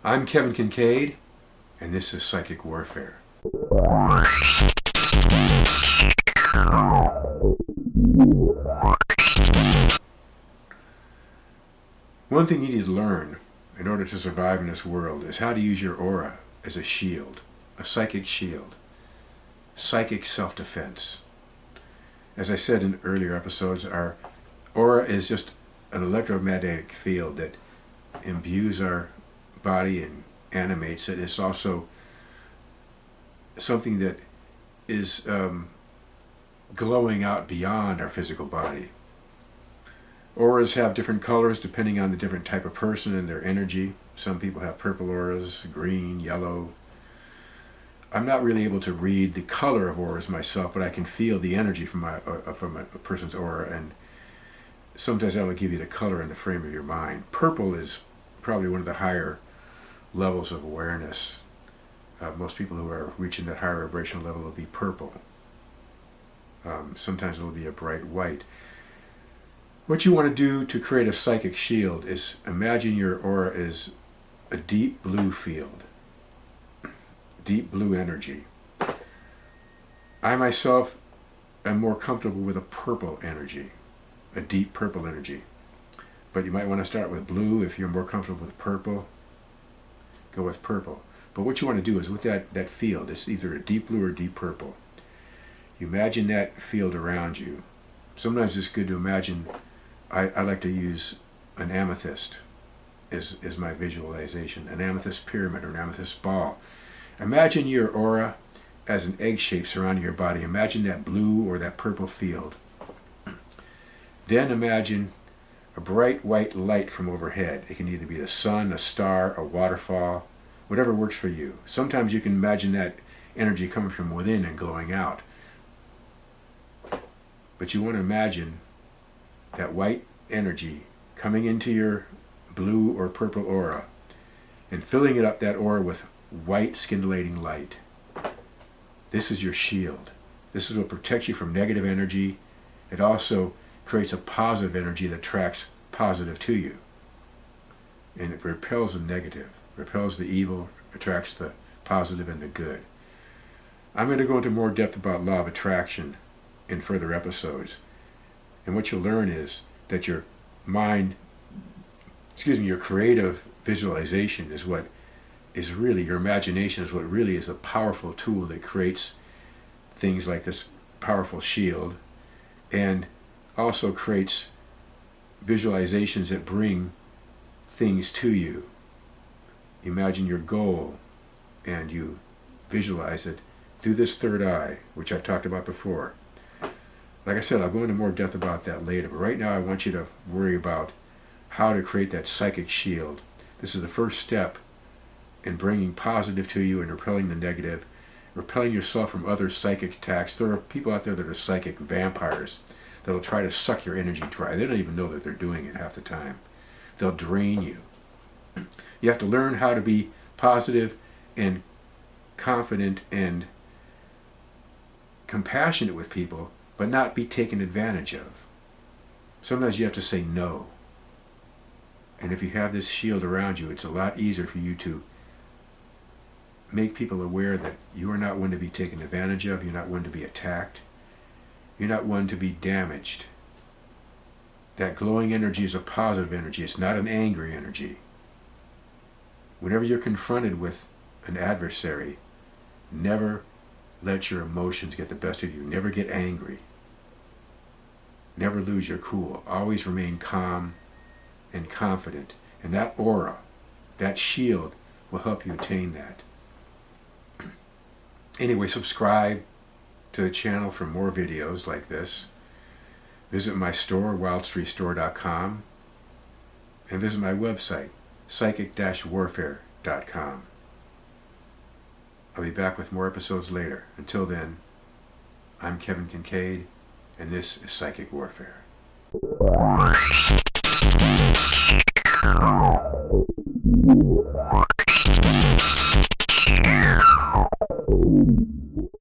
I'm Kevin Kincaid, and this is Psychic Warfare. One thing you need to learn in order to survive in this world is how to use your aura as a shield, a psychic shield, psychic self-defense. As I said in earlier episodes, our aura is just an electromagnetic field that imbues our body and animates it. It's also something that is glowing out beyond our physical body. Auras have different colors depending on the different type of person and their energy. Some people have purple auras, green, yellow. I'm not really able to read the color of auras myself, but I can feel the energy from a person's aura, and sometimes that will give you the color in the frame of your mind. Purple is probably one of the higher levels of awareness. Most people who are reaching that higher vibrational level will be purple. Sometimes it will be a bright white. What you want to do to create a psychic shield is imagine your aura is a deep blue field, deep blue energy. I myself am more comfortable with a purple energy, a deep purple energy. But you might want to start with blue. If you're more comfortable with purple, go with purple. But what you want to do is with that field, it's either a deep blue or deep purple. You imagine that field around you. Sometimes it's good to imagine, I like to use an amethyst as my visualization, an amethyst pyramid or an amethyst ball. Imagine your aura as an egg shape surrounding your body. Imagine that blue or that purple field. Then imagine a bright white light from overhead. It can either be the sun, a star, a waterfall, whatever works for you. Sometimes you can imagine that energy coming from within and glowing out. But you want to imagine that white energy coming into your blue or purple aura and filling it up, that aura, with white scintillating light. This is your shield. This is what protects you from negative energy. It also creates a positive energy that attracts positive to you. And it repels the negative, repels the evil, attracts the positive and the good. I'm going to go into more depth about law of attraction in further episodes. And what you'll learn is that your creative visualization is what is really, your imagination is what really is a powerful tool that creates things like this powerful shield, and also creates visualizations that bring things to you. Imagine your goal and you visualize it through this third eye, which I've talked about before. Like I said, I'll go into more depth about that later, but right now I want you to worry about how to create that psychic shield. This is the first step in bringing positive to you and repelling the negative, repelling yourself from other psychic attacks. There are people out there that are psychic vampires that'll try to suck your energy dry. They don't even know that they're doing it half the time. They'll drain you. You have to learn how to be positive and confident and compassionate with people, but not be taken advantage of. Sometimes you have to say no. And if you have this shield around you, it's a lot easier for you to make people aware that you are not one to be taken advantage of, you're not one to be attacked, you're not one to be damaged. That glowing energy is a positive energy, it's not an angry energy. Whenever you're confronted with an adversary, never let your emotions get the best of you. Never get angry. Never lose your cool. Always remain calm and confident. And that aura, that shield, will help you attain that. Anyway, subscribe to the channel for more videos like this. Visit my store, wildstreetstore.com, and visit my website, psychic-warfare.com. I'll be back with more episodes later. Until then, I'm Kevin Kincaid, and this is Psychic Warfare.